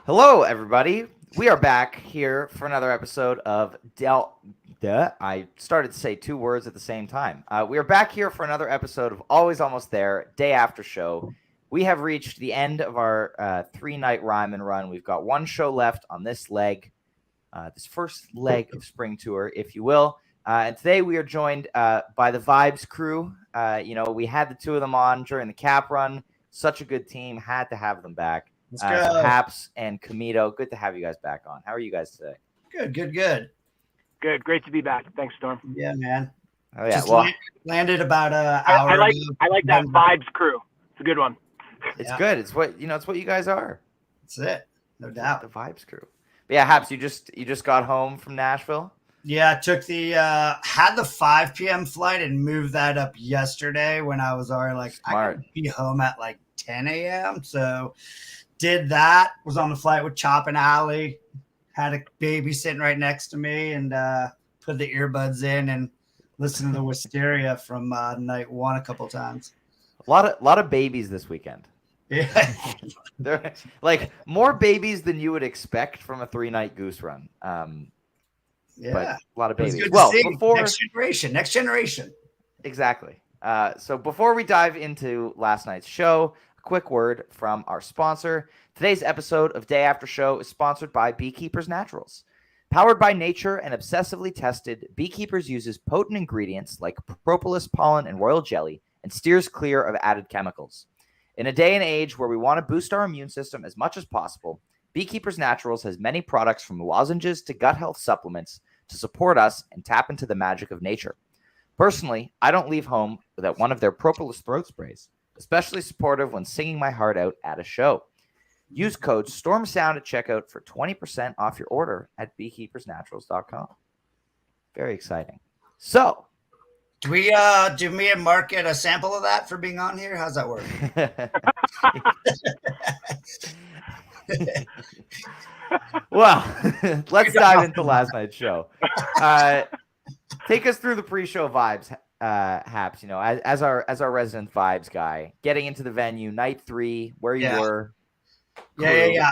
Hello, everybody. We are back here for another episode of I started to say two words at the same time. We are back here for another episode of Always Almost There, Day After Show. We have reached the end of our three-night rhyme and run. We've got one show left on this leg, this first leg of spring tour, if you will. And today we are joined by the Vibes crew. We had the two of them on during the cap run. Such a good team. Had to have them back. Let's So go. Haps and Camito, good to have you guys back on. How are you guys today? Good. Good. Great to be back. Thanks, Storm. Yeah, man. Oh yeah, Just well, landed about an I, hour I like ago. I like that vibes crew. It's a good one. it's Yeah. good. It's what you guys are. That's it. No The doubt. Vibes crew. But yeah, Haps, you just got home from Nashville. Yeah, took the had the 5 p.m. flight and moved that up yesterday when I was already like Smart. I could be home at like 10 a.m. So did that. Was on the flight with Chop and Allie. Had a baby sitting right next to me and put the earbuds in and listened to the Wisteria from night one a couple times. A lot of babies this weekend. Yeah. They're like more babies than you would expect from a 3-night Goose run. Yeah. But a lot of It was babies. good to Well, see. before Next generation. exactly. So before we dive into last night's show, a quick word from our sponsor. Today's episode of Day After Show is sponsored by Beekeepers Naturals. Powered by nature and obsessively tested, Beekeepers uses potent ingredients like propolis pollen and royal jelly and steers clear of added chemicals. In a day and age where we want to boost our immune system as much as possible, Beekeepers Naturals has many products from lozenges to gut health supplements to support us and tap into the magic of nature. Personally, I don't leave home without one of their propolis throat sprays, especially supportive when singing my heart out at a show. Use code STORMSOUND at checkout for 20% off your order at beekeepersnaturals.com. Very exciting. So, Do me and Mark get a sample of that for being on here? How's that work? well, let's dive into last night's show. Take us through the pre-show vibes, Haps. As our resident vibes guy, getting into the venue, night 3, where you were. Yeah.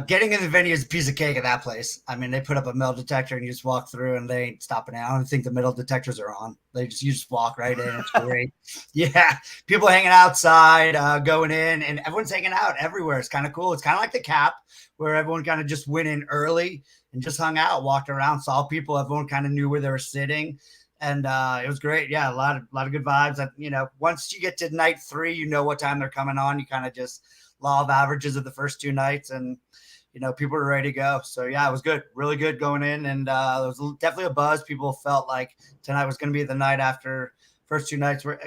Getting in the venue is a piece of cake at that place. I mean, they put up a metal detector and you just walk through and they ain't stopping out. I don't think the metal detectors are on. You just walk right in. It's great. Yeah. People hanging outside, going in, and everyone's hanging out everywhere. It's kind of cool. It's kind of like the Cap where everyone kind of just went in early and just hung out, walked around, saw people. Everyone kind of knew where they were sitting. And it was great. Yeah, a lot of good vibes. Once you get to night 3, you know what time they're coming on. You kind of just law of averages of the first 2 nights, and people are ready to go. So yeah, it was good, really good going in, and there was definitely a buzz. People felt like tonight was going to be the night after first 2 nights were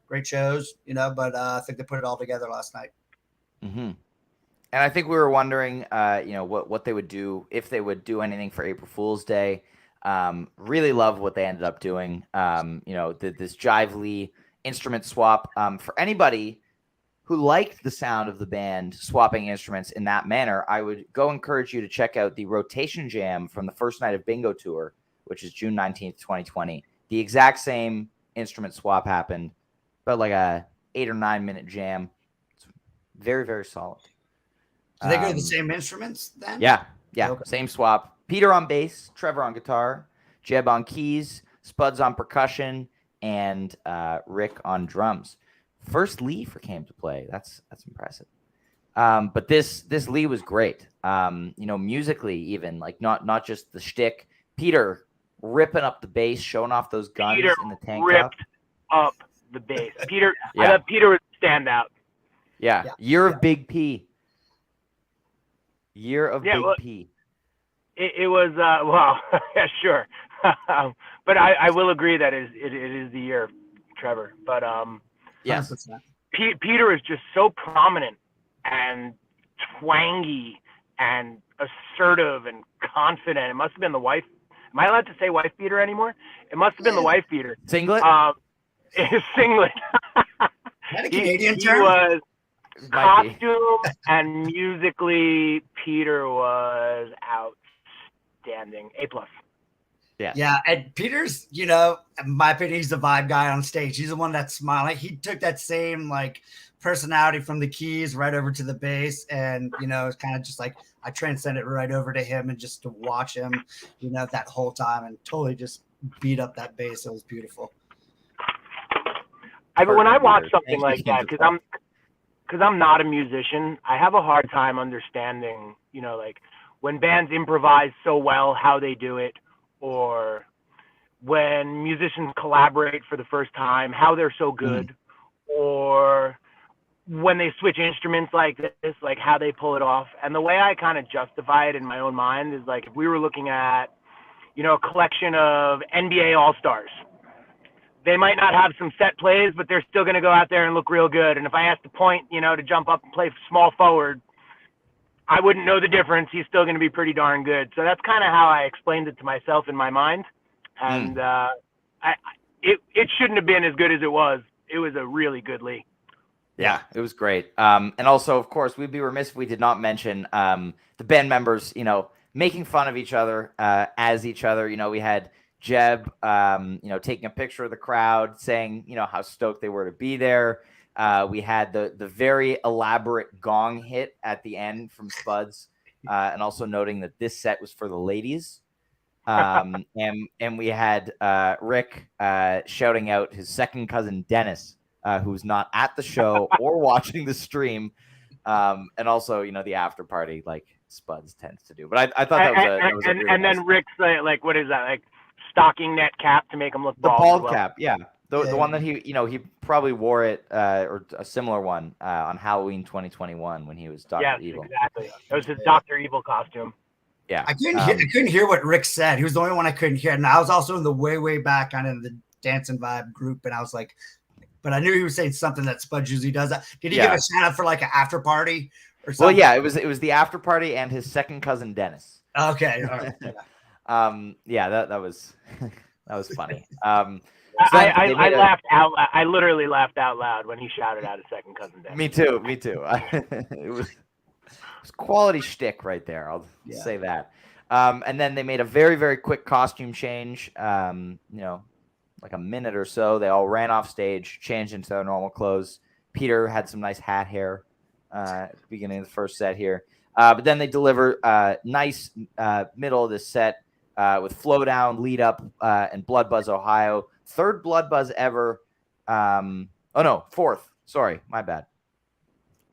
great shows, but I think they put it all together last night. Mm-hmm. And I think we were wondering, what they would do, if they would do anything for April Fool's Day. Really love what they ended up doing. This Jive Lee instrument swap. For anybody who liked the sound of the band swapping instruments in that manner, I would go encourage you to check out the Rotation Jam from the first night of Bingo Tour, which is June 19th, 2020. The exact same instrument swap happened, about like a 8 or 9 minute jam. It's very, very solid. Do they go to the same instruments then? Yeah. Okay. Same swap. Peter on bass, Trevor on guitar, Jeb on keys, Spuds on percussion, and Rick on drums. First Lee came to play. That's impressive. But this Lee was great. Musically even, like not just the shtick. Peter ripping up the bass, showing off those guns Peter in the tank ripped top. up the bass. Peter, Yeah. I thought Peter was standout. Yeah. Year of Big P. Year of Big well, P. It was yeah, sure. But I will agree that it is the year of Trevor. But Yes. 100%. Peter is just so prominent and twangy and assertive and confident. It must have been the wife. Am I allowed to say wife beater anymore? It must have been the wife beater. Singlet? Singlet. Is that a Canadian he term? was Might be. costume and musically, Peter was outstanding. A+. Yeah. Yeah, and Peter's, in my opinion, he's the vibe guy on stage. He's the one that's smiling. He took that same personality from the keys right over to the bass, and it's kind of just like I transcended right over to him and just to watch him, that whole time, and totally just beat up that bass. It was beautiful. When I watch something like that, because I'm not a musician, I have a hard time understanding, like when bands improvise so well, how they do it, or when musicians collaborate for the first time, how they're so good, or when they switch instruments like this, like how they pull it off. And the way I kind of justify it in my own mind is like if we were looking at, a collection of NBA All-Stars, they might not have some set plays, but they're still going to go out there and look real good. And if I asked the point, to jump up and play small forward, I wouldn't know the difference. He's still going to be pretty darn good. So that's kind of how I explained it to myself in my mind. And it shouldn't have been as good as it was. It was a really good league. Yeah, it was great. And also, of course, we'd be remiss if we did not mention the band members, making fun of each other as each other. We had Jeb, taking a picture of the crowd, saying, how stoked they were to be there. We had the very elaborate gong hit at the end from Spuds, and also noting that this set was for the ladies. And we had Rick shouting out his second cousin Dennis, who's not at the show or watching the stream, and also the after party like Spuds tends to do. But I thought that was a really and nice. Then Rick's like, what is that, like stocking net cap to make him look bald? The bald cap, yeah. The one that he probably wore it or a similar one on Halloween 2021 when he was Dr. Evil. Exactly. It was his Dr. Evil costume. Yeah. I couldn't hear what Rick said. He was the only one I couldn't hear. And I was also in the way back kind of the dancing vibe group, and I was like, but I knew he was saying something that Spud usually does. Did he give a shout out for like an after party or something? Well, yeah, it was the after party and his second cousin Dennis. Okay. All right. Yeah. That was that was funny. I laughed out. I literally laughed out loud when he shouted out his second cousin Dennis. Me too. It was quality shtick right there. I'll say that. And then they made a very, very quick costume change. Like a minute or so. They all ran off stage, changed into their normal clothes. Peter had some nice hat hair at the beginning of the first set here. But then they deliver nice middle of this set with Flow Down, Lead Up, and Blood Buzz, Ohio. Third Blood Buzz ever. Fourth. Sorry, my bad.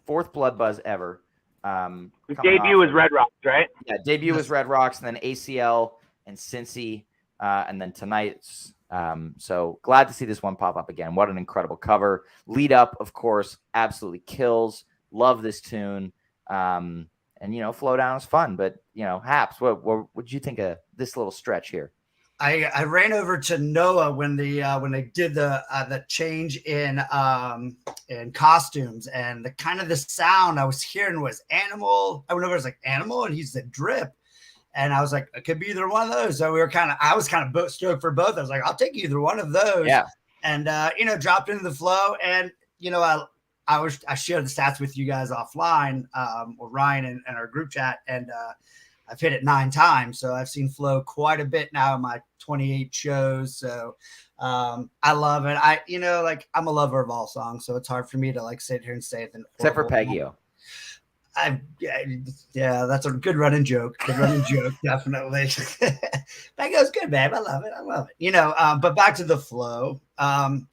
Fourth Blood Buzz ever. The debut was Red Rocks, right? Yeah, debut was Red Rocks, and then ACL and Cincy, and then tonight's. So glad to see this one pop up again. What an incredible cover. Lead Up, of course, absolutely kills. Love this tune. And Flow Down is fun, but Haps, what did you think of this little stretch here? I ran over to Noah when they did the change in costumes, and the kind of the sound I was hearing was Animal. I went over, I was like Animal, and he said Drip. And I was like, it could be either one of those. So I was kind of stoked for both. I was like, I'll take either one of those. Yeah. And, dropped into the flow. And, I shared the stats with you guys offline, or Ryan and our group chat. And I've hit it 9 times. So I've seen Flow quite a bit now in my 28 shows. So I love it. I'm a lover of all songs. So it's hard for me to like sit here and say it. Except for Peggio. Yeah, that's a good running joke. Definitely. Peggio's good, babe. I love it. But back to the flow.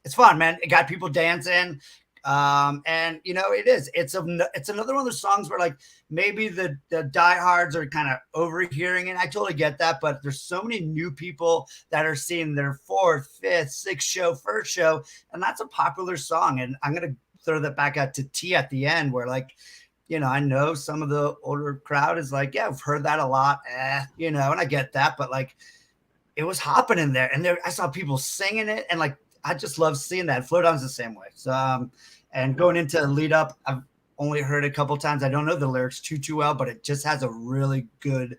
It's fun, man. It got people dancing. And it is. It's another one of those songs where like maybe the diehards are kind of overhearing it. I totally get that, but there's so many new people that are seeing their 4th, 5th, 6th show, first show, and that's a popular song. And I'm gonna throw that back out to T at the end, where like. I know some of the older crowd is like, yeah, I've heard that a lot, and I get that, but like, it was hopping in there, and I saw people singing it, and like, I just love seeing that. Flow Down's the same way. So, and going into Lead Up, I've only heard it a couple times. I don't know the lyrics too well, but it just has a really good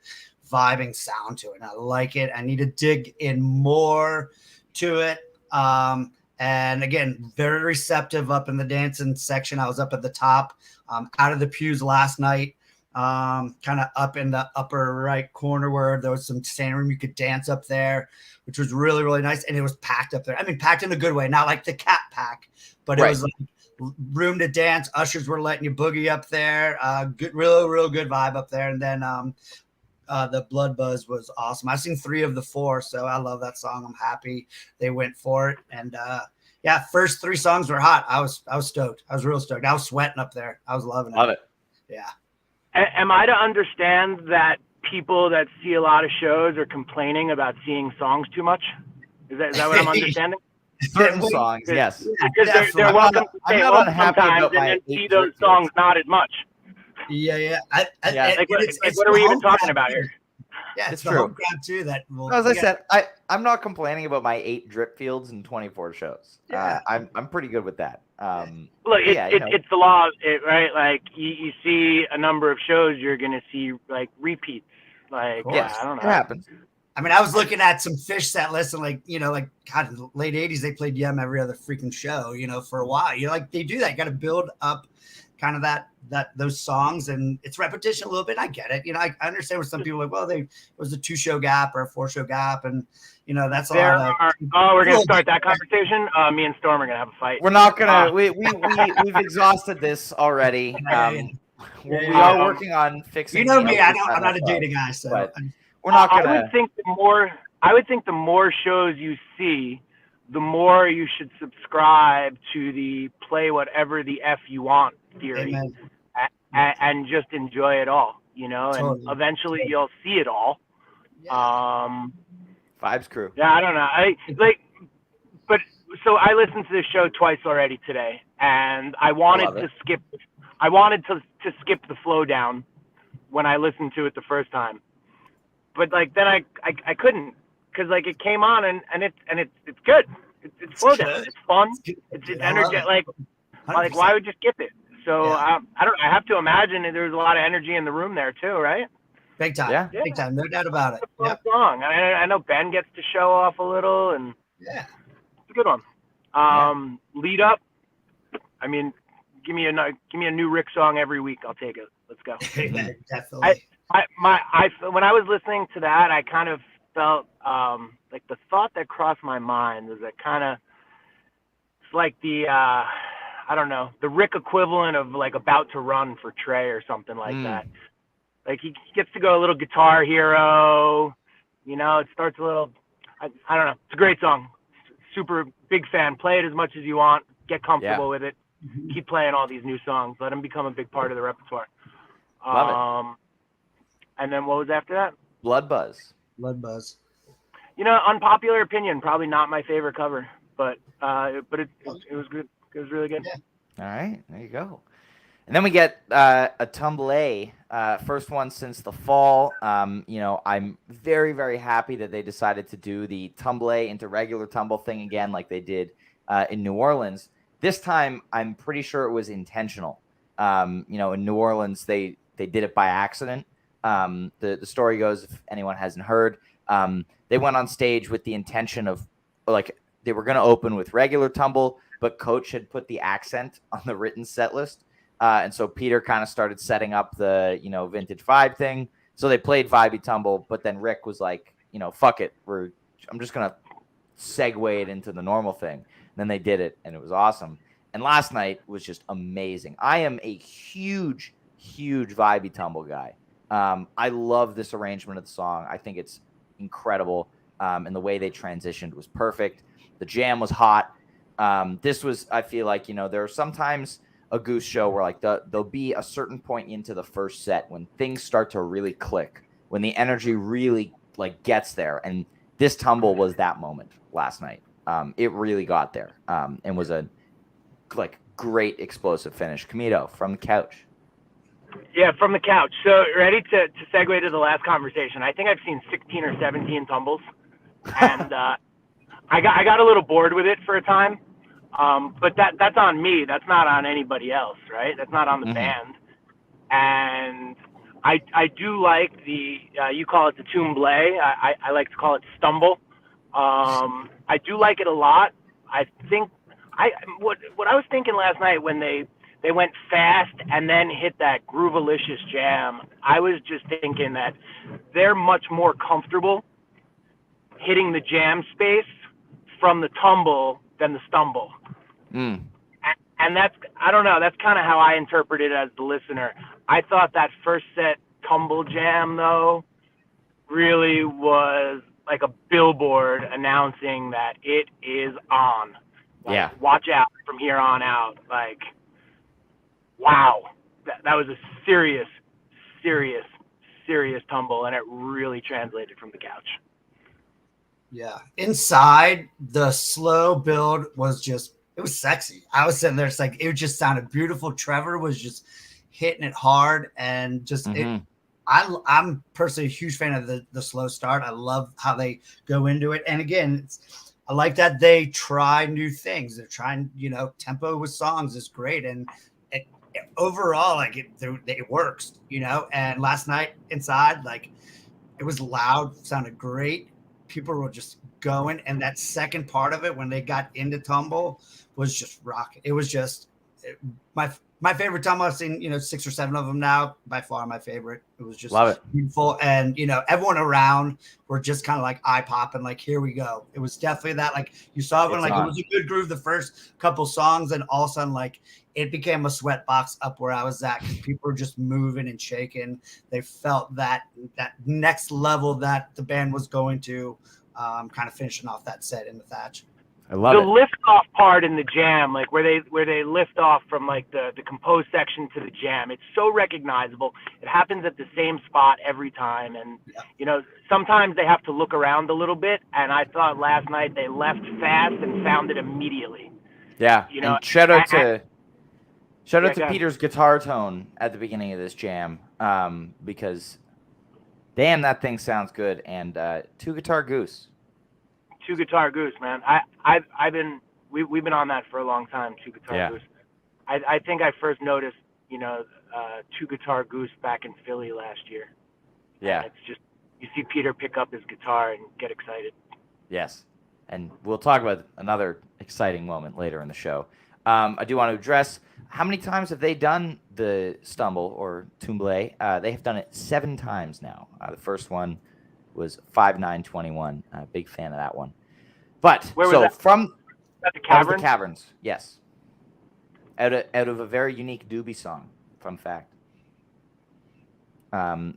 vibing sound to it, and I like it. I need to dig in more to it. And again, very receptive up in the dancing section. I was up at the top, out of the pews last night, kind of up in the upper right corner where there was some standing room. You could dance up there, which was really, really nice. And it was packed up there. I mean, packed in a good way, not like the cat pack, but it was like room to dance. Ushers were letting you boogie up there. Good, real good vibe up there. And then the Blood Buzz was awesome. I've seen 3 of the 4, so I love that song. I'm happy they went for it. And yeah, first 3 songs were hot. I was stoked. I was real stoked. I was sweating up there. I was loving it. Love it. Yeah. Am I to understand that people that see a lot of shows are complaining about seeing songs too much? Is that what I'm understanding? Certain songs, yes. Because they're welcome to stay home unhappy sometimes about my and then see 8 those drip songs fields. not as much. Yeah. Like what are we even talking about here? Yeah, It's the true. home crowd too. That As I said, I'm not complaining about my 8 drip fields and 24 shows. Yeah. I'm pretty good with that. Look, yeah, it's the law, right? Like you see a number of shows, you're gonna see like repeats. Like yes, I don't it know. happens. I mean, I was looking at some Fish set lists and like God, in the late 80s, they played Yum every other freaking show, for a while. Like they do that. You got to build up kind of those songs, and it's repetition a little bit. I get it. I understand where some people are like, well, it was a 2-show gap or a 4-show gap. And that's a lot of. We're going to start that conversation. Me and Storm are going to have a fight. We're not going to, we've exhausted this already. We are working on fixing. Me, I'm not a data guy, so. But we're not going to. I would think the more shows you see, the more you should subscribe to the play whatever the F you want theory, and just enjoy it all, Totally. and eventually you'll see it all. Yeah. Vibes crew. Yeah, I don't know. So I listened to this show twice already today, and I wanted to skip the flow down when I listened to it the first time, but then I couldn't, because it came on and it's good. It's flow down. It's fun. It's energy. Like why would you skip it? So I have to imagine that there's a lot of energy in the room there too, right? Big time. Yeah. Big time. No doubt about it. It's a song. I know Ben gets to show off a little, and yeah, it's a good one. Lead up. I mean, give me a new Rick song every week. I'll take it. Let's go. Definitely. When I was listening to that, I kind of felt like the thought that crossed my mind was that it's like the I don't know, the Rick equivalent of like About to Run for Trey or something like that. Like he gets to go a little Guitar Hero, it starts a little, I don't know. It's a great song. Super big fan. Play it as much as you want. Get comfortable with it. Keep playing all these new songs. Let them become a big part of the repertoire. Love it. And then what was after that? Blood Buzz. Blood Buzz. Unpopular opinion, probably not my favorite cover, but it was good. It was really good. Yeah. All right, there you go. And then we get a Tumble, first one since the fall. I'm very, very happy that they decided to do the Tumble into regular tumble thing again, like they did in New Orleans. This time, I'm pretty sure it was intentional. In New Orleans, they did it by accident. The story goes, if anyone hasn't heard, they went on stage with the intention of, they were going to open with regular tumble, but Coach had put the accent on the written set list. And so Peter kind of started setting up the, vintage vibe thing. So they played Vibey Tumble, but then Rick was like, fuck it. I'm just going to segue it into the normal thing. And then they did it, and it was awesome. And last night was just amazing. I am a huge, huge Vibey Tumble guy. I love this arrangement of the song. I think it's incredible. And the way they transitioned was perfect. The jam was hot. This was, I feel like, there are sometimes a Goose show where there'll be a certain point into the first set when things start to really click, when the energy really gets there. And this tumble was that moment last night. It really got there and was a great explosive finish. Camito from the couch. Yeah, from the couch. So ready to segue to the last conversation. I think I've seen 16 or 17 tumbles, and I got a little bored with it for a time. But that's on me. That's not on anybody else, right? That's not on the band. And I do like the you call it the tumble. I like to call it stumble. I do like it a lot. I think what I was thinking last night when they went fast and then hit that Groovalicious jam, I was just thinking that they're much more comfortable hitting the jam space from the tumble than the stumble. And I don't know, that's kind of how I interpret it as the listener. I thought that first set tumble jam, though, really was like a billboard announcing that it is on. Like, Yeah. watch out from here on out. Like, wow. That was a serious, serious, serious tumble, and it really translated from the couch. Yeah. Inside, the slow build was just, it was sexy. I was sitting there, it's like, it just sounded beautiful. Trevor was just hitting it hard, and just I'm personally a huge fan of the slow start. I love how they go into it. And again, I like that they try new things. They're trying, tempo with songs is great. And overall, like it works, and last night inside, like it was loud, sounded great. People were just going. And that second part of it, when they got into tumble, was just rocking. It was just my favorite tumble. I've seen, 6 or 7 of them now. By far my favorite. It was just Love it. beautiful. And, everyone around were just kind of like eye popping, like, here we go. It was definitely that, like you saw when, like, it was a good groove the first couple songs, and all of a sudden, like, it became a sweat box up where I was at, because people were just moving and shaking. They felt that next level that the band was going to, kind of finishing off that set in the Thatch. I love the it. lift off part in the jam, like where they lift off from like the composed section to the jam, it's so recognizable. It happens at the same spot every time, and sometimes they have to look around a little bit, and I thought last night they left fast and found it immediately. Yeah. And shout out to ahead. Peter's guitar tone at the beginning of this jam, because damn, that thing sounds good. And 2-guitar Goose. 2-guitar Goose, man. We've been on that for a long time. 2-guitar Goose. I think I first noticed 2-guitar Goose back in Philly last year. Yeah. And it's just, you see Peter pick up his guitar and get excited. Yes. And we'll talk about another exciting moment later in the show. I do want to address, how many times have they done the Stumble or Tumble? They have done it 7 times now. The first one was 5/9/21. Big fan of that one. But Where was so that? from At the Caverns? That was the Caverns, yes. Out of a very unique Doobie song. Fun fact.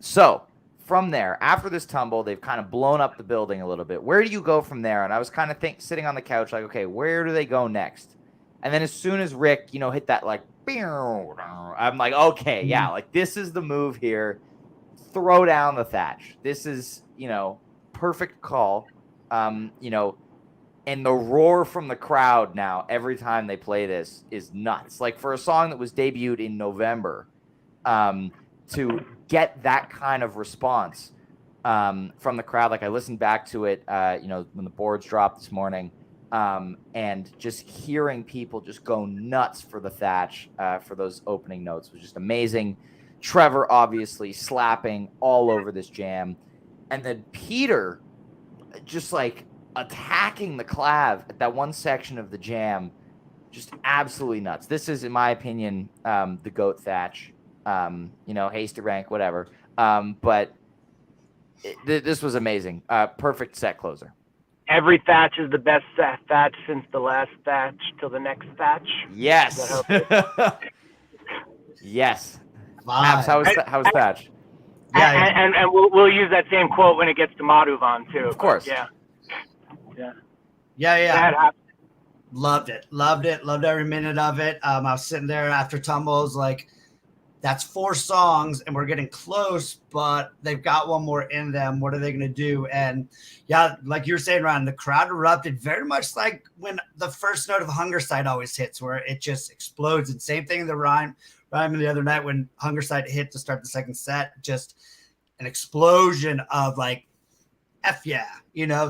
So from there, after this tumble, they've kind of blown up the building a little bit. Where do you go from there? And I was kind of sitting on the couch like, okay, where do they go next? And then as soon as Rick, hit that like, I'm like, okay, yeah, like this is the move here. Throw down the Thatch. This is, perfect call. And the roar from the crowd now every time they play this is nuts. Like for a song that was debuted in November, to get that kind of response from the crowd. Like I listened back to it, when the boards dropped this morning, and just hearing people just go nuts for the Thatch for those opening notes was just amazing. Trevor obviously slapping all over this jam, and then Peter just like attacking the clav at that one section of the jam, just absolutely nuts. This is, in my opinion, the GOAT Thatch. Hasty rank, whatever. But this was amazing. Perfect set closer. Every Thatch is the best Thatch since the last Thatch till the next Thatch. Yes. Yes. Abs, how was Thatch? Yeah, and we'll use that same quote when it gets to Madhuvan too. Of course. Yeah. Loved every minute of it. I was sitting there after tumbles, like, that's 4 songs and we're getting close, but they've got one more in them. What are they going to do? And yeah, like you were saying, Ryan, the crowd erupted very much like when the first note of Hunger Sight always hits, where it just explodes. And same thing in the rhyme the other night when Hunger Sight hit to start the second set, just an explosion of like, F yeah,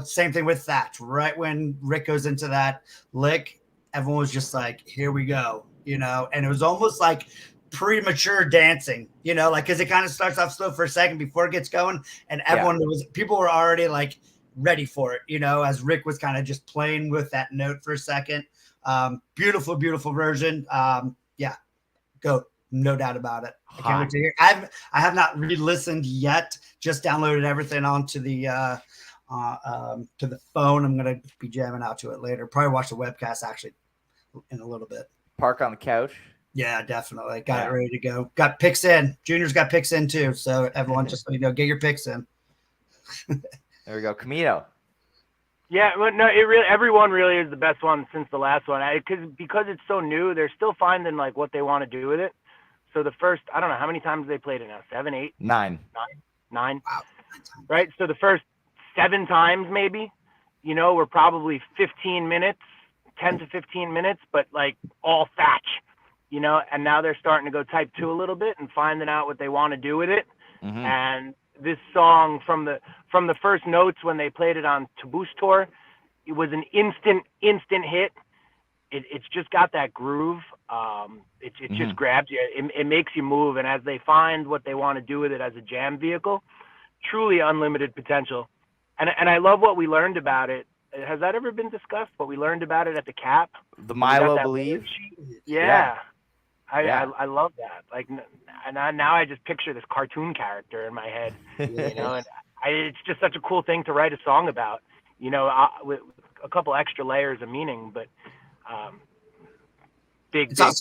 same thing with Thatch. Right when Rick goes into that lick, everyone was just like, here we go, and it was almost like premature dancing, like, because it kind of starts off slow for a second before it gets going, and people were already like ready for it, as Rick was kind of just playing with that note for a second. Beautiful version. Go, no doubt about it. I can't wait to hear. I have not re-listened yet, just downloaded everything onto the to the phone. I'm gonna be jamming out to it later, probably watch the webcast actually in a little bit. park on the couch. Yeah, definitely. Got it ready to go. Got picks in. Junior's got picks in too. So everyone just get your picks in. There we go. Camino. Yeah, well, no, everyone really is the best one since the last one. Because it's so new, they're still finding like what they want to do with it. So the first, I don't know how many times they played it now. 7, 8, 9. 9. Wow. Right. So the first 7 times maybe, were probably 15 minutes, 10 to 15 minutes, but like all thatch, and now they're starting to go type 2 a little bit and finding out what they want to do with it. Mm-hmm. And this song from the first notes when they played it on Taboos tour, it was an instant hit. It's just got that groove. It just grabs you. It makes you move. And as they find what they want to do with it as a jam vehicle, truly unlimited potential. And I love what we learned about it. Has that ever been discussed? What we learned about it at the Cap? The Milo Believe? Yeah. I love that. Like, and now I just picture this cartoon character in my head, and it's just such a cool thing to write a song about, with a couple extra layers of meaning, but big song.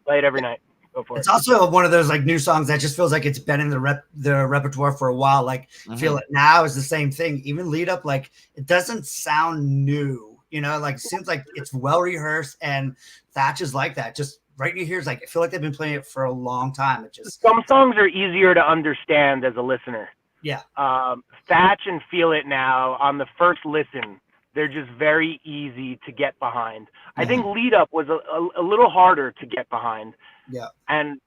Play it every night. Go for it. It's also one of those like new songs that just feels like it's been in the repertoire for a while. Like Feel It Now is the same thing. Even Lead Up, like it doesn't sound new, like it seems like it's well rehearsed, and Thatch is like that. Just right in your ears, like I feel like they've been playing it for a long time. It just some songs are easier to understand as a listener. Yeah. Thatch and Feel It Now on the first listen, they're just very easy to get behind. I think Lead Up was a little harder to get behind. Yeah. And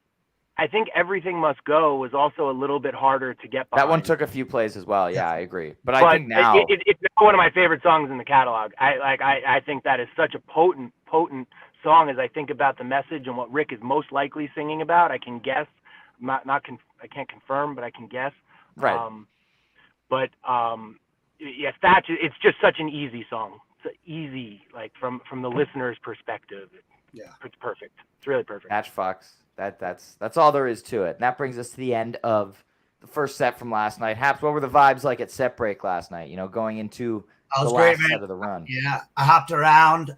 I think Everything Must Go was also a little bit harder to get behind. That one took a few plays as well. Yeah, I agree. But I think now it's one of my favorite songs in the catalog. I think that is such a potent song. As I think about the message and what Rick is most likely singing about, I can guess. I can't confirm, but I can guess. Right. Yes, it's just such an easy song. It's easy, like from the listener's perspective. Yeah, it's perfect. It's really perfect. Hatch Fox. That's all there is to it. And that brings us to the end of the first set from last night. Haps, what were the vibes like at set break last night? Going into the last set of the run. Yeah, I hopped around.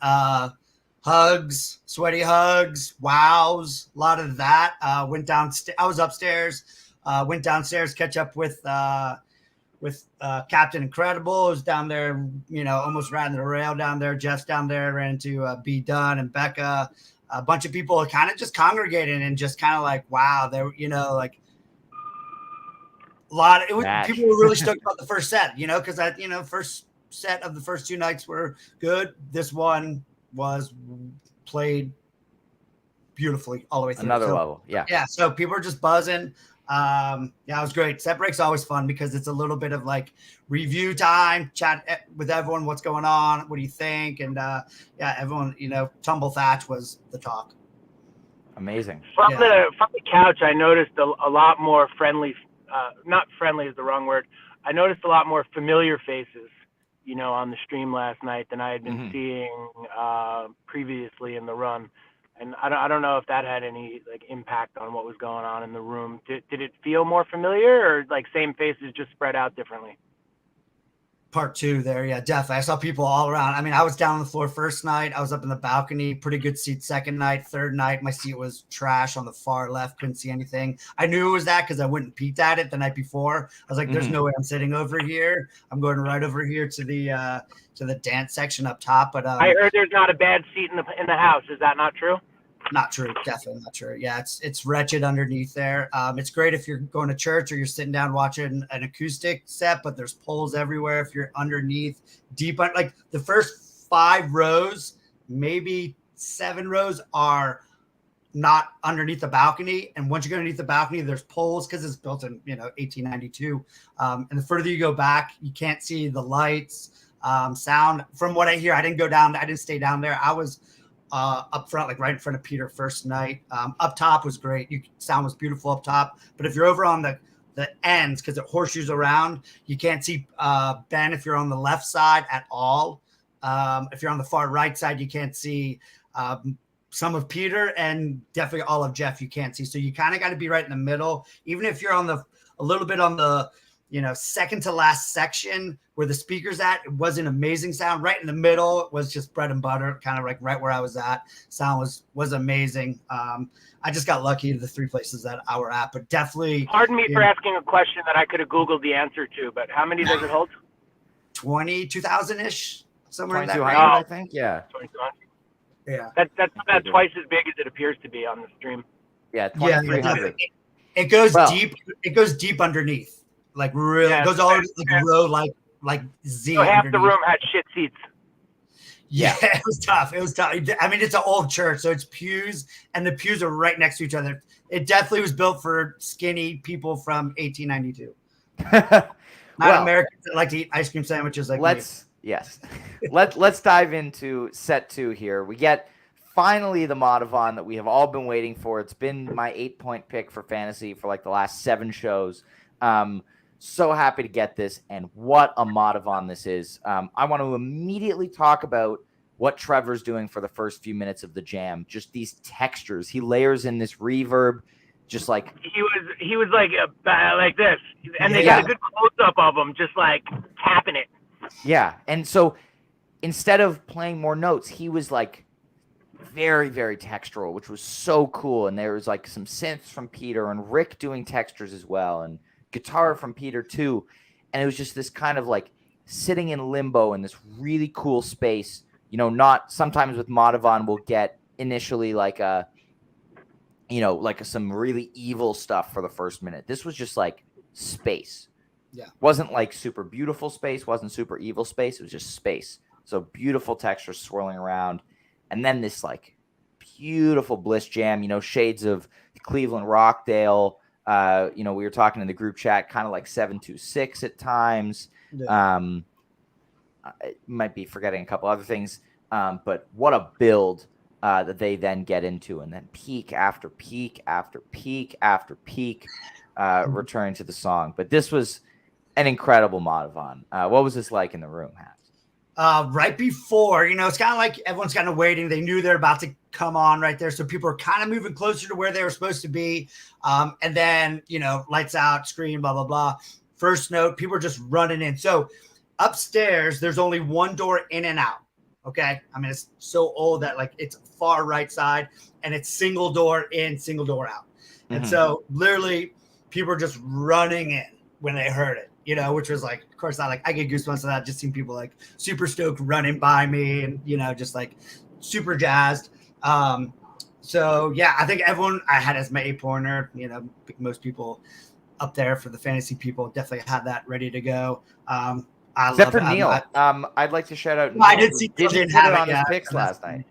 Hugs, sweaty hugs, wows, a lot of that. Went downstairs. I was upstairs. Went downstairs, catch up with Captain Incredible, who's down there, almost riding the rail down there. Jeff's down there, ran into B Dunn and Becca. A bunch of people kind of just congregating and just kind of like, wow, they were, like a lot. People were really stoked about the first set, because first set of the first 2 nights were good. This one was played beautifully all the way through. Another level, yeah. Yeah, so people are just buzzing. It was great. Set break's always fun because it's a little bit of like review time, chat with everyone, what's going on, what do you think? And everyone, Tumble Thatch was the talk. Amazing. From the couch, I noticed a lot more friendly. Not friendly is the wrong word. I noticed a lot more familiar faces, on the stream last night than I had been seeing previously in the run. And I don't know if that had any like impact on what was going on in the room. Did it feel more familiar, or like same faces just spread out differently? Part 2 there, yeah, definitely. I saw people all around. I mean, I was down on the floor first night. I was up in the balcony, pretty good seat. Second night, third night, my seat was trash on the far left. Couldn't see anything. I knew it was that because I went and peeked at it the night before. I was like, "There's no way I'm sitting over here. I'm going right over here to the dance section up top." But I heard there's not a bad seat in the house. Is that not true? Not true. Definitely not true. Yeah, it's wretched underneath there. It's great if you're going to church or you're sitting down watching an acoustic set, but there's poles everywhere. If you're underneath, deep, like the first 5 rows, maybe 7 rows are not underneath the balcony. And once you go underneath the balcony, there's poles because it's built in 1892. And the further you go back, you can't see the lights, sound. From what I hear, I didn't stay down there. I was up front, like right in front of Peter first night. Up top was great. Sound was beautiful up top. But if you're over on the ends, because it horseshoes around, you can't see Ben if you're on the left side at all. If you're on the far right side, you can't see some of Peter, and definitely all of Jeff you can't see. So you kind of got to be right in the middle. Even if you're a little bit on the second to last section where the speaker's at, it was an amazing sound. Right in the middle was just bread and butter, kind of like right where I was at. Sound was amazing. I just got lucky to the 3 places that I were at, but definitely. Pardon me for asking a question that I could have Googled the answer to, but how many does it hold? 22,000-ish, somewhere in that 2,200, range. I think. Yeah. 2,200. Yeah. That's about twice as big as it appears to be on the stream. Yeah, 2,300. It goes deep. It goes deep underneath, like really. It goes all like row, like Z. So half underneath. the room had shit seats. Yeah, it was tough. I mean, it's an old church, so it's pews, and the pews are right next to each other. It definitely was built for skinny people from 1892. Not Americans that like to eat ice cream sandwiches like let's dive into set 2 here. We get finally the Modavon that we have all been waiting for. It's been my 8-point pick for fantasy for like the last 7 shows. So happy to get this, and what a Modavon this is. I want to immediately talk about what Trevor's doing for the first few minutes of the jam. Just these textures. He layers in this reverb, just like he was like this, and they got a good close up of him, just like tapping it. Yeah, and so instead of playing more notes, he was like very, very textural, which was so cool. And there was like some synths from Peter and Rick doing textures as well, and guitar from Peter too. And it was just this kind of like sitting in limbo in this really cool space. Not sometimes with Modavon we'll get initially like some really evil stuff for the first minute. This was just like space. Yeah. Wasn't like super beautiful space, wasn't super evil space. It was just space. So beautiful texture swirling around. And then this like beautiful Bliss jam, shades of Cleveland Rockdale. We were talking in the group chat, kind of like 726 at times. Yeah. I might be forgetting a couple other things. But what a build that they then get into, and then peak after peak after peak after peak, returning to the song. But this was an incredible Modavon. What was this like in the room, Hats? Right before, it's kind of like everyone's kind of waiting. They knew they're about to come on right there. So people are kind of moving closer to where they were supposed to be. And then, lights out, screen, blah, blah, blah. First note, people are just running in. So upstairs, there's only one door in and out. Okay. I mean, it's so old that like it's far right side and it's single door in, single door out. Mm-hmm. And so literally people are just running in when they heard it. Which was like, of course, I get goosebumps of that. Just seeing people like super stoked running by me and, just like super jazzed. So yeah, I think everyone I had as my 8-pointer, most people up there for the fantasy people definitely had that ready to go. Except for Neil. I'd like to shout out Neil. I did see didn't put it on his picks last night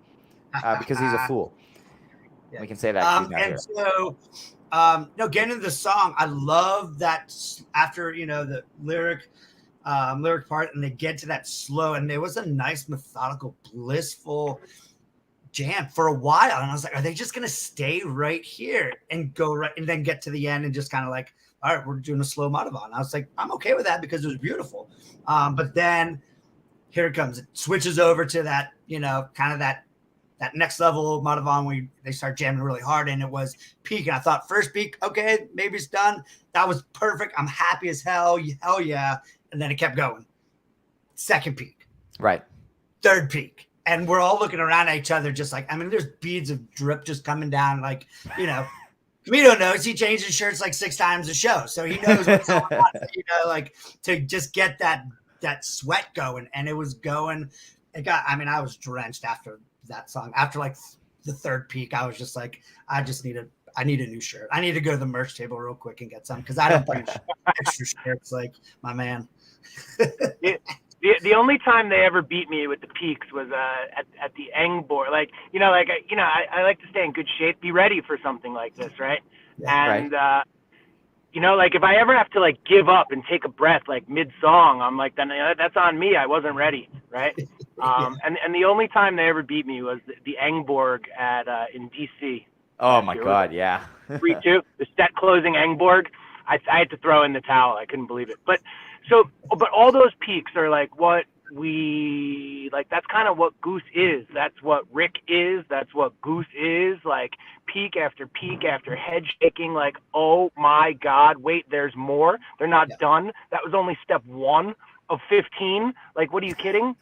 because he's a fool. Yeah. We can say that. He's not here. So, getting into the song, I love that after the lyric part, and they get to that slow, and there was a nice, methodical, blissful jam for a while, and I was like, are they just gonna stay right here and go right, and then get to the end and just kind of like, all right, we're doing a slow Modavon. I was like, I'm okay with that because it was beautiful. But then here it comes. It switches over to that, kind of that next level Modavon where they start jamming really hard, and it was peak. And I thought first peak, okay, maybe it's done. That was perfect. I'm happy as hell. Hell yeah. And then it kept going. Second peak. Right. Third peak. And we're all looking around at each other just like, there's beads of drip just coming down like, Camino knows he changes his shirts like 6 times a show. So he knows what's going on, like to just get that sweat going. And it was going. I was drenched after that song. After like the third peak, I was just like, I need a new shirt. I need to go to the merch table real quick and get some because I don't bring extra shirts like my man. The only time they ever beat me with the peaks was at the Engborg. I like to stay in good shape, be ready for something like this, right? Yeah, and right. If I ever have to like give up and take a breath like mid song, I'm like, then that's on me. I wasn't ready, right? And the only time they ever beat me was the Engborg in DC. Oh my God, yeah. 3-2, the set closing Engborg. I had to throw in the towel. I couldn't believe it. But all those peaks are like what that's kind of what Goose is. That's what Rick is. That's what Goose is. Like peak after peak after head shaking. Like, oh my God, wait, there's more. They're not done. That was only step 1 of 15. Like, what are you kidding?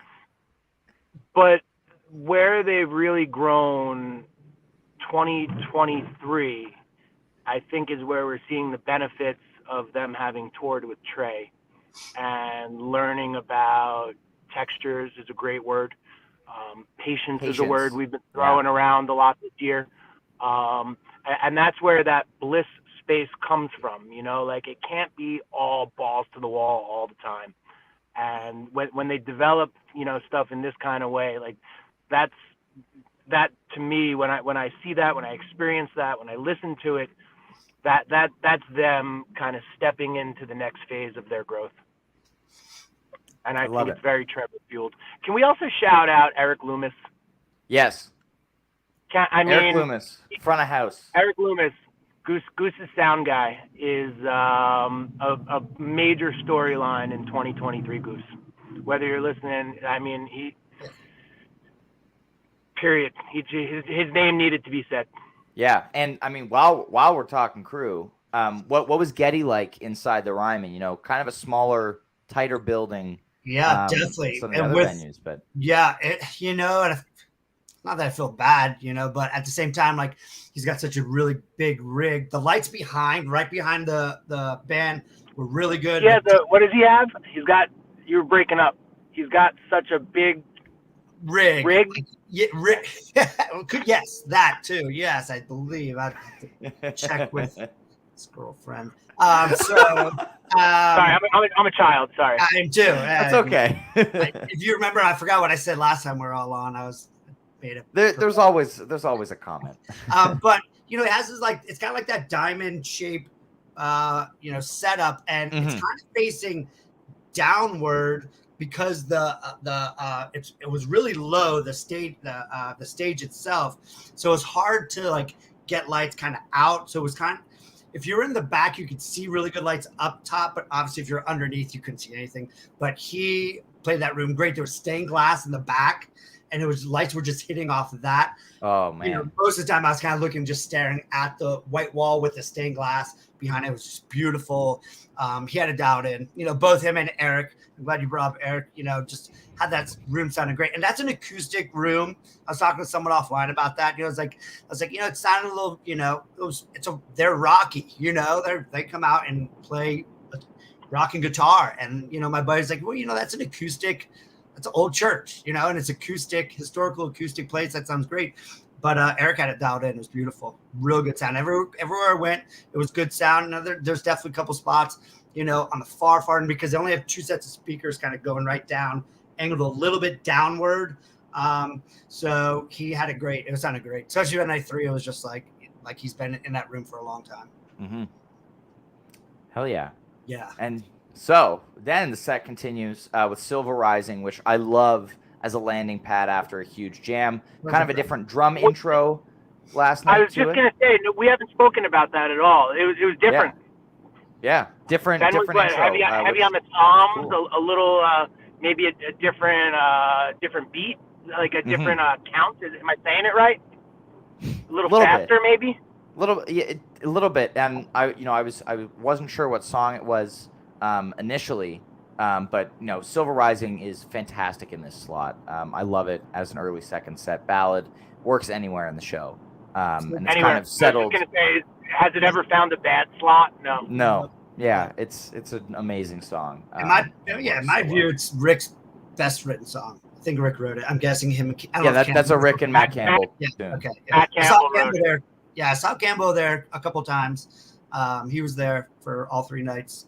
But where they've really grown 2023, I think is where we're seeing the benefits of them having toured with Trey and learning about textures is a great word. Patience is a word we've been throwing around a lot this year. And that's where that bliss space comes from, you know, like it can't be all balls to the wall all the time. And when they develop, you know, stuff in this kind of way, like that to me, when I see that, when I experience that, when I listen to it, that's them kind of stepping into the next phase of their growth. And I think it's very Trevor fueled. Can we also shout out Eric Loomis? Yes. Eric Loomis, front of house. Eric Loomis, Goose's sound guy, is a major storyline in 2023 Goose. Whether you're listening, I mean, period. His name needed to be said. Yeah, and I mean, while we're talking crew, what was Getty like inside the Ryman? You know, kind of a smaller, tighter building. Yeah, definitely. Some of the other venues, but you know, and not that I feel bad, you know, but at the same time, like he's got such a really big rig. The lights right behind the band were really good. Yeah, what does he have? You were breaking up. He's got such a big rig. Yeah, rig. Yes, that too. Yes, I believe. I have to check with his girlfriend. Sorry, I'm a child. Sorry. I am too. That's okay. If you remember, I forgot what I said last time we were all on. I was made there's always a comment. But you know, it has this it's kind of like that diamond shape, you know, setup, and it's kind of facing downward because it was really low, the stage itself, so it's hard to like get lights kind of out. So it was kind of, if you're in the back, you could see really good lights up top, but obviously if you're underneath, you couldn't see anything. But he played that room great. There was stained glass in the back, and lights were just hitting off of that. Oh man! You know, most of the time I was kind of looking, just staring at the white wall with the stained glass behind it. It was just beautiful. He had it dialed in. You know, both him and Eric. I'm glad you brought up Eric. You know, just had that room sounding great, and that's an acoustic room. I was talking to someone offline about that. You know, I was like, you know, it sounded a little, you know, they're rocky. You know, they come out and play rock and guitar, and you know, my buddy's like, well, you know, that's an acoustic. It's an old church, you know, and it's historical acoustic place. That sounds great. But Eric had it dialed in. It was beautiful. Real good sound. Everywhere I went, it was good sound. There's definitely a couple spots, you know, on the far end, because they only have 2 sets of speakers kind of going right down, angled a little bit downward. So he had it great. It sounded great. Especially on night 3, it was just like he's been in that room for a long time. Mm-hmm. Hell yeah. Yeah. And so then the set continues with Silver Rising, which I love as a landing pad after a huge jam. Kind of a different drum intro last night. I was just gonna say, we haven't spoken about that at all. It was different. Yeah, different intro. Heavy on the toms, cool. a little maybe a different beat, like a different count. Am I saying it right? A little faster, maybe. A little bit. And I wasn't sure what song it was initially, but you know, Silver Rising is fantastic in this slot. I love it as an early second set ballad. Works anywhere in the show. And it's kind of settled. I was just gonna say, has it ever found a bad slot? No. Yeah, it's an amazing song. In my view, it's Rick's best written song. I think Rick wrote it. I'm guessing him. That's a Rick and Matt Campbell. Yeah. Okay. Yeah. Matt Campbell wrote it. There. Yeah, I saw Campbell there a couple times. He was there for all 3 nights.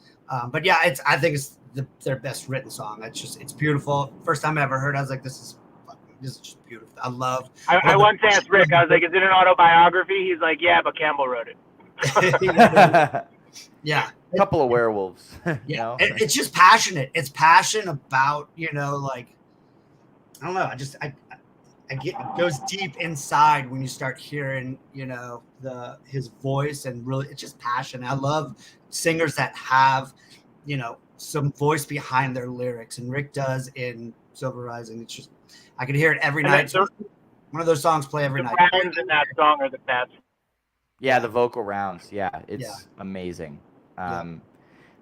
But yeah, I think it's their best written song. It's beautiful. First time I ever heard it, I was like, this is just beautiful. I once asked Rick, I was like, is it an autobiography? He's like, yeah, but Campbell wrote it. Yeah. A couple of werewolves. Yeah. You know? It's just passionate. It's passion about, you know, like, I don't know. It goes deep inside when you start hearing, you know, his voice, and really it's just passion. I love singers that have, you know, some voice behind their lyrics, and Rick does in Silver Rising. It's just, I could hear it every And night. then One of those songs play every night. The rounds in that song are the best. Yeah, the vocal rounds. Yeah, it's amazing. And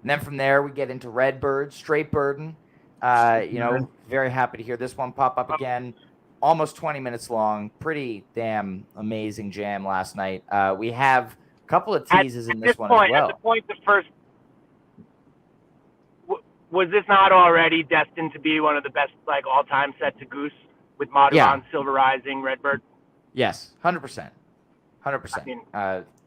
then from there, we get into Redbird, Straight Burden. Very happy to hear this one pop up again. Almost 20 minutes long. Pretty damn amazing jam last night. We have a couple of teases in this one as well. At the point, the first was this not already destined to be one of the best like all-time set to Goose with Madhuvan, Silver Rising, Redbird? Yes, 100%. 100%. I mean,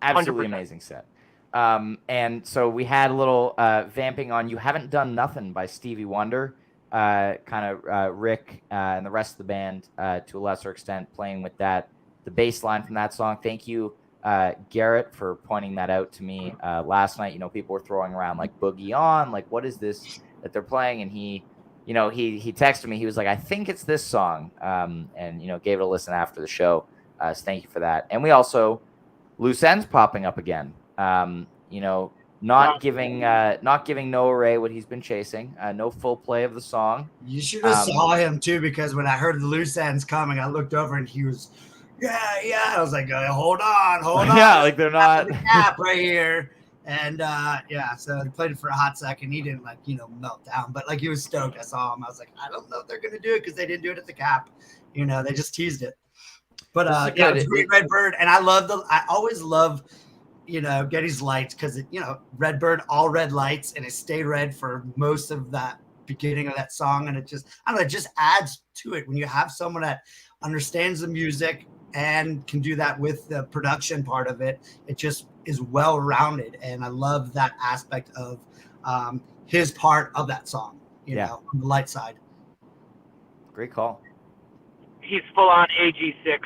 absolutely 100%. Amazing set. And so we had a little vamping on You Haven't Done Nothing by Stevie Wonder. Rick and the rest of the band, to a lesser extent, playing with that. The bass line from that song. Thank you, Garrett, for pointing that out to me last night. People were throwing around like Boogie On, like what is this that they're playing? And he texted me. He was like, I think it's this song, and gave it a listen after the show. So thank you for that. And we also Loose Ends popping up again. Not giving Noah Ray what he's been chasing. No full play of the song. You should have saw him too, because when I heard the Loose Ends coming, I looked over and he was, yeah. I was like, hold on. Yeah, like they're not the cap right here. And so they played it for a hot second. He didn't melt down, but like he was stoked. I saw him. I was like, I don't know if they're gonna do it because they didn't do it at the cap. They just teased it. But it was great Redbird, and I always love Getty's Lights, because Redbird, all red lights, and it stayed red for most of that beginning of that song, and it just adds to it when you have someone that understands the music and can do that with the production part of it. It just is well rounded, and I love that aspect of his part of that song. On the light side. Great call. He's full on AG6.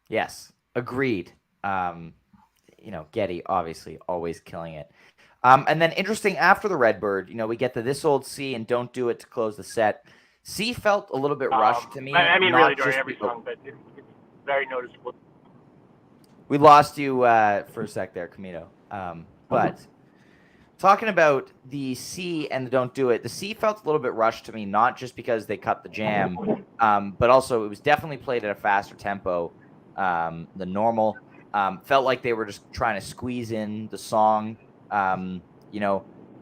Yes, agreed. Getty obviously always killing it. And then interesting, after the Redbird, we get to This Old C and Don't Do It to close the set. C felt a little bit rushed to me. I mean, really during every song, but it's very noticeable. We lost you for a sec there, Camino. But talking about the C and the Don't Do It, the C felt a little bit rushed to me, not just because they cut the jam, but also it was definitely played at a faster tempo than normal. Felt like they were just trying to squeeze in the song.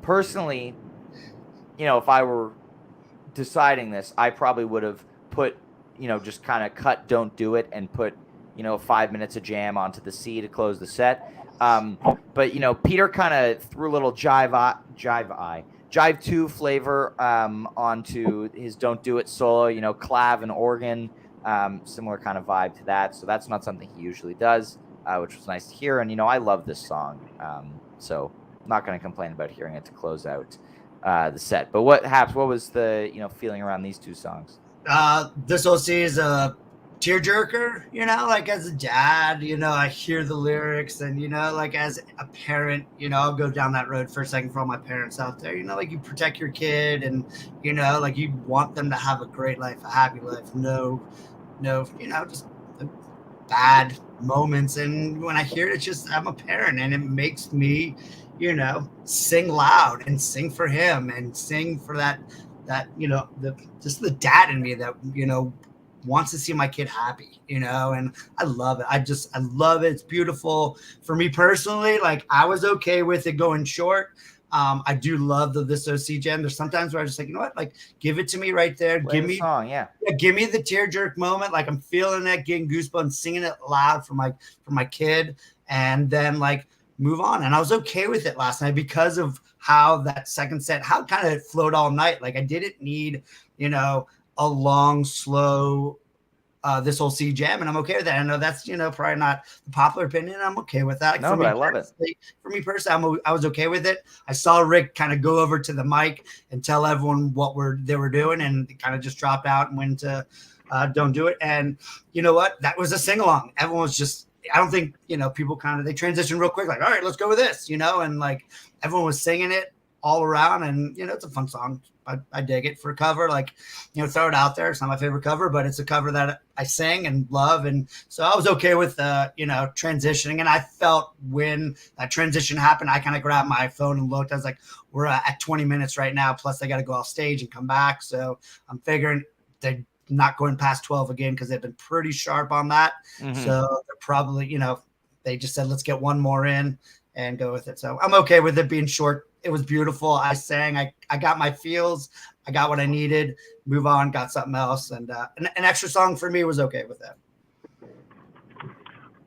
Personally, if I were deciding this, I probably would have put, just kind of cut Don't Do It and put, 5 minutes of jam onto the C to close the set. But Peter kind of threw a little jive 2 flavor onto his Don't Do It solo, clav and organ, similar kind of vibe to that. So that's not something he usually does, which was nice to hear. And I love this song, so I'm not going to complain about hearing it to close out the set. But what was the feeling around these two songs? This OC is a tearjerker, like as a dad, I hear the lyrics, and like as a parent, I'll go down that road for a second for all my parents out there, like you protect your kid, and like you want them to have a great life, a happy life, no just bad moments. And when I hear it, it's just, I'm a parent, and it makes me sing loud and sing for him and sing for that the dad in me that wants to see my kid happy, and I love it. I love it. It's beautiful. For me personally, like I was okay with it going short. I do love This OC jam. There's sometimes where I just like, like give it to me right there. Give me the song, give me the tear jerk moment. Like I'm feeling that, getting goosebumps, singing it loud for my kid, and then like move on. And I was okay with it last night because of how that second set, how kind of it flowed all night. Like I didn't need, a long, slow This Old C jam, and I'm okay with that. I know that's probably not the popular opinion. I'm okay with that. No, but I love it. For me personally, I was okay with it. I saw Rick kind of go over to the mic and tell everyone what they were doing, and kind of just dropped out and went to Don't Do It. And you know what? That was a sing along. Everyone was just. I don't think people they transitioned real quick. Like, all right, let's go with this. And like everyone was singing it all around. And, it's a fun song. I dig it for a cover, like, throw it out there. It's not my favorite cover, but it's a cover that I sing and love. And so I was okay with, transitioning. And I felt when that transition happened, I kind of grabbed my phone and looked. I was like, we're at 20 minutes right now. Plus they got to go off stage and come back. So I'm figuring they're not going past 12 again, because they've been pretty sharp on that. Mhm. So they're probably, they just said, let's get one more in and go with it. So I'm okay with it being short. It was beautiful. I sang, I got my feels. I got what I needed. Move on, got something else. And an extra song for me was okay with that.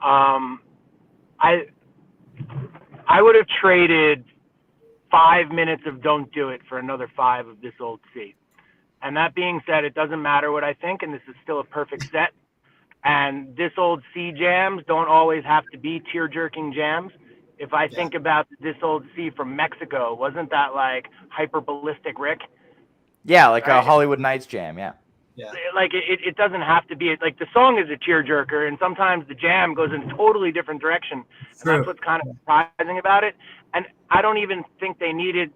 I would have traded 5 minutes of Don't Do It for another 5 of This Old C. And that being said, it doesn't matter what I think, and this is still a perfect set. And This Old C jams don't always have to be tear-jerking jams. If I think about This Old C from Mexico, wasn't that like Hyperballistic Rick? Yeah, like a Hollywood Nights jam, yeah. Yeah. Like it doesn't have to be, like the song is a tearjerker, and sometimes the jam goes in a totally different direction. And that's what's kind of surprising about it. And I don't even think they needed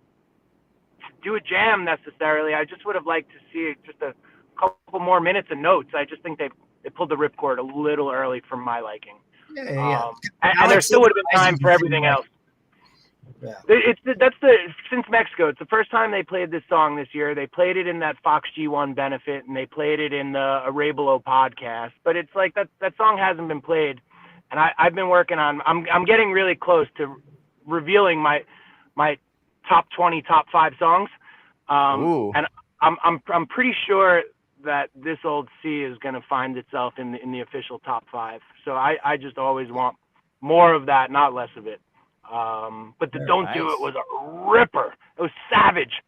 to do a jam necessarily. I just would have liked to see just a couple more minutes of notes. I just think they pulled the ripcord a little early for my liking. Yeah. And there still would have been time for everything else. Yeah. Since Mexico, it's the first time they played this song this year. They played it in that Fox G1 benefit, and they played it in the Arabelo podcast. But it's like that song hasn't been played, and I've been working on. I'm getting really close to revealing my top 20, top 5 songs. And I'm pretty sure that This Old C is going to find itself in the official top 5. So I just always want more of that, not less of it. But the Don't Do It was a ripper. It was savage.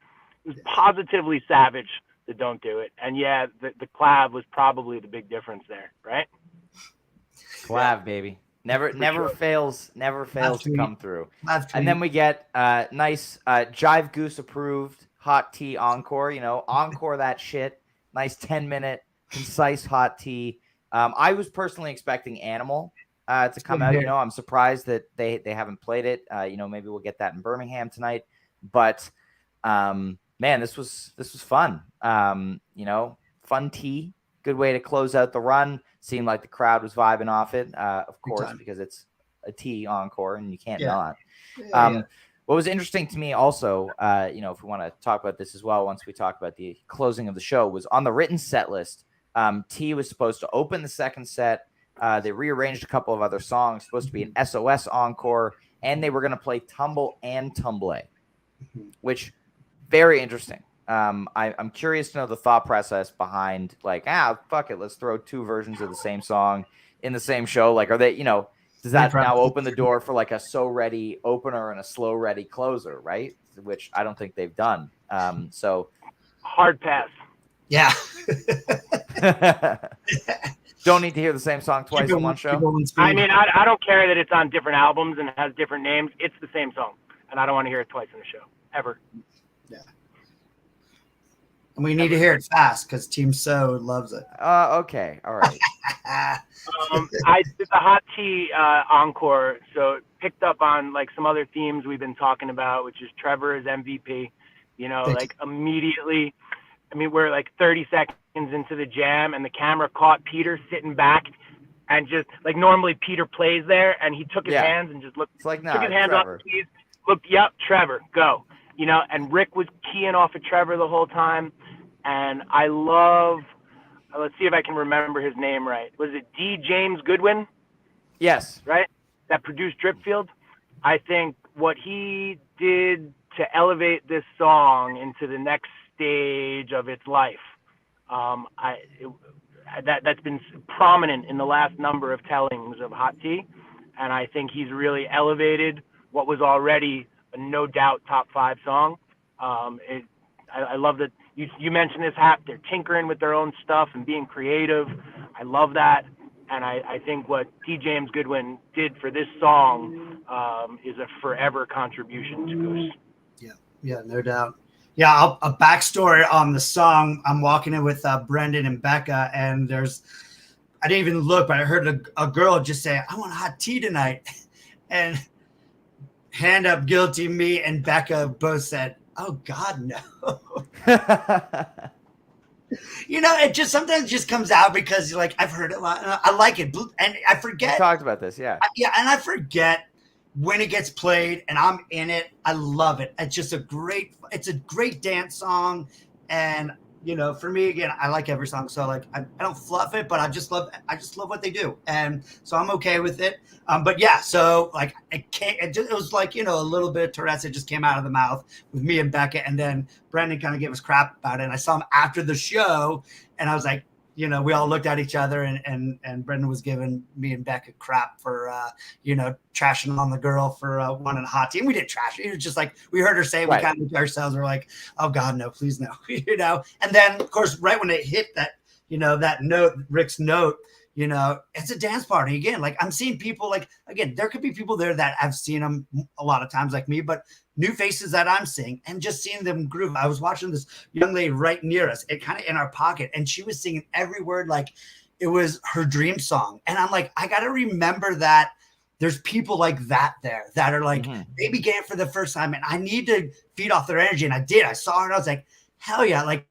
It was positively savage, the Don't Do It. And yeah, the clav was probably the big difference there, right? Clav, baby. Never fails to come through. And then we get nice Jive Goose approved hot tea encore. Encore that shit. Nice 10-minute concise hot tea. I was personally expecting Animal to come out. I'm surprised that they haven't played it. Maybe we'll get that in Birmingham tonight. But man, this was fun. Fun tea. Good way to close out the run. Seemed like the crowd was vibing off it, of course, because it's a tea encore and you can't not. What was interesting to me also, if we want to talk about this as well, once we talk about the closing of the show, was on the written set list. T was supposed to open the second set. They rearranged a couple of other songs, supposed to be an SOS encore, and they were going to play Tumble and Tumble, which very interesting. I'm curious to know the thought process behind fuck it, let's throw 2 versions of the same song in the same show. Like, are they, does that now open the door for like a So Ready opener and a Slow Ready closer, right? Which I don't think they've done. So hard pass. Yeah. Don't need to hear the same song twice in one show. I mean, I don't care that it's on different albums and has different names. It's the same song, and I don't want to hear it twice in a show ever. Yeah. And we need to hear it fast because Team So loves it. Okay. All right. I did the hot tea encore, so it picked up on like some other themes we've been talking about, which is Trevor as MVP. Immediately. I mean, we're like 30 seconds into the jam, and the camera caught Peter sitting back, and just like normally Peter plays there, and he took his hands and just looked. It's like, took his hands off the keys. Looked, yep, Trevor, go. And Rick was keying off of Trevor the whole time. And I love, let's see if I can remember his name right. Was it D. James Goodwin? Yes. Right? That produced Dripfield. I think what he did to elevate this song into the next stage of its life, that's been prominent in the last number of tellings of Hot Tea. And I think he's really elevated what was already a no doubt top 5 song. I love that you mentioned this hat. They're tinkering with their own stuff and being creative. I love that. And I think what D. James Goodwin did for this song is a forever contribution to Goose. Yeah, no doubt. Yeah, a backstory on the song. I'm walking in with Brendan and Becca, and I didn't even look, but I heard a girl just say, "I want hot tea tonight." And hand up guilty, me and Becca both said, Oh God, no. It just sometimes just comes out because like I've heard it a lot. And I like it, and I forget. We talked about this, yeah. And I forget when it gets played, and I'm in it. I love it. It's a great dance song, and for me again, I like every song. So like I don't fluff it, but I just love what they do, and so I'm okay with it. But yeah, so like it was like a little bit of Tourette's that just came out of the mouth with me and Becca, and then Brendan kind of gave us crap about it. And I saw him after the show, and I was like, we all looked at each other, and Brendan was giving me and Becca crap for trashing on the girl for wanting a hot tea. And we didn't trash it. It was just like we heard her say it, we kind of ourselves were like, oh God, no, please no. And then of course right when it hit that that note, Rick's note, it's a dance party again. Like I'm seeing people, like again, there could be people there that I've seen them a lot of times like me, but new faces that I'm seeing and just seeing them groove. I was watching this young lady right near us, it kind of in our pocket, and she was singing every word like it was her dream song. And I'm like, I got to remember that there's people like that there that are like, they began for the first time, and I need to feed off their energy. And I did. I saw her and I was like, hell yeah. Like,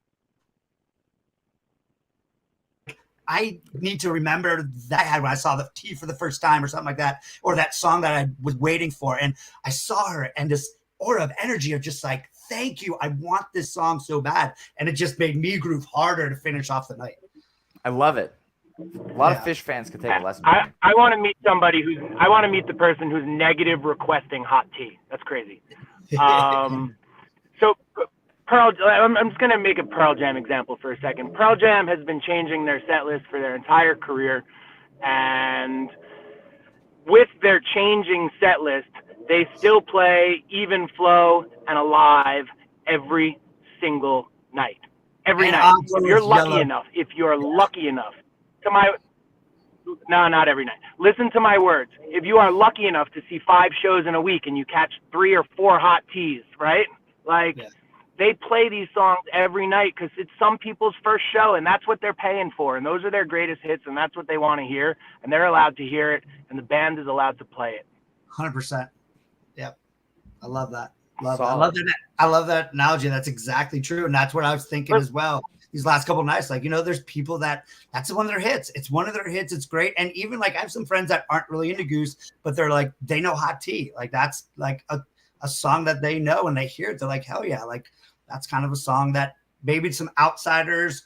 I need to remember that I had when I saw the tea for the first time or something like that, or that song that I was waiting for. And I saw her, and this aura of energy of just like, thank you. I want this song so bad. And it just made me groove harder to finish off the night. I love it. A lot of Fish fans could take a lesson. I want to meet I want to meet the person who's negative requesting hot tea. That's crazy. So I'm just going to make a Pearl Jam example for a second. Pearl Jam has been changing their set list for their entire career. And with their changing set list, they still play Even Flow and Alive every single night. Every night. If you're lucky enough, not every night. Listen to my words. If you are lucky enough to see 5 shows in a week and you catch 3 or 4 hot teas, right? Like, they play these songs every night because it's some people's first show, and that's what they're paying for. And those are their greatest hits, and that's what they want to hear. And they're allowed to hear it, and the band is allowed to play it. 100%. Yep. I love that. I love that analogy. That's exactly true. And that's what I was thinking as well. These last couple of nights, like, there's people that's one of their hits. It's one of their hits. It's great. And even like I have some friends that aren't really into Goose, but they're like, they know Hot Tea. Like that's like a song that they know, and they hear it. They're like, hell yeah. Like that's kind of a song that maybe some outsiders,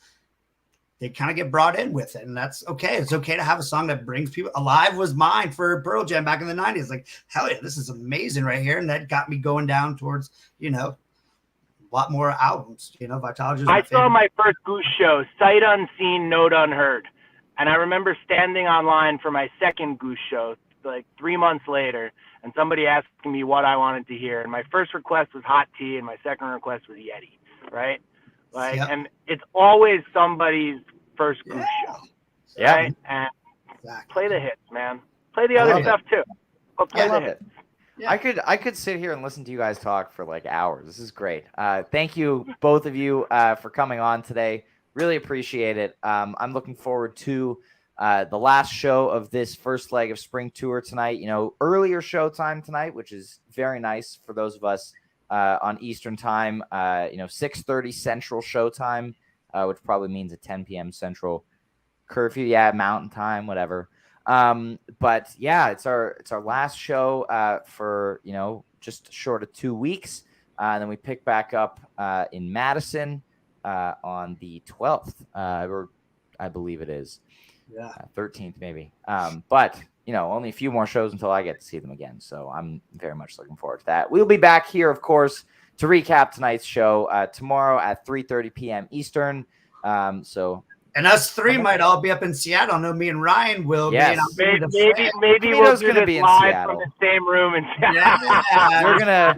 they kind of get brought in with it. And that's okay. It's okay to have a song that brings people. Alive was mine for Pearl Jam back in the 90s. Like, hell yeah, this is amazing right here. And that got me going down towards, a lot more albums. Vitology. I saw my first Goose show, sight unseen, note unheard. And I remember standing online for my second Goose show, like 3 months later, and somebody asking me what I wanted to hear. And my first request was Hot Tea, and my second request was Yeti, right? Like, and it's always somebody's first Goose show, right? And play the hits, man. Play the other stuff too, but play the hits. Yeah. I could sit here and listen to you guys talk for like hours. This is great. Thank you, both of you, for coming on today. Really appreciate it. I'm looking forward to the last show of this first leg of spring tour tonight. Earlier show time tonight, which is very nice for those of us on Eastern time. 6:30 Central show time, which probably means a 10 p.m. Central curfew. Yeah, Mountain time, whatever. But yeah, it's our last show for just short of 2 weeks, and then we pick back up in Madison on the 12th, or I believe it is 13th maybe. But only a few more shows until I get to see them again, so I'm very much looking forward to that. We'll be back here, of course, to recap tonight's show tomorrow at 3:30 p.m. Eastern. And us three might all be up in Seattle. I know me and Ryan will be. Maybe we'll do this be live from the same room in Seattle. Yeah,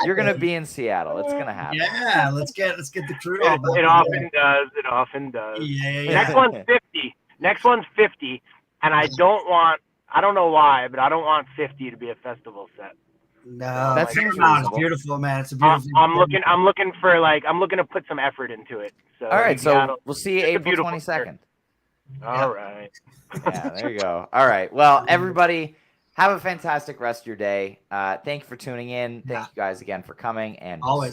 you're gonna be in Seattle. It's gonna happen. Yeah, let's get the crew. It often does. Yeah. Next one's 50, and I don't know why, but I don't want 50 to be a festival set. No, that seems reasonable. It's beautiful, man. It's a beautiful. I'm looking to put some effort into it. So all right, so we'll see you April 22nd. All right. Yeah, there you go. All right. Well, everybody, have a fantastic rest of your day. Thank you for tuning in. Thank you guys again for coming, and always.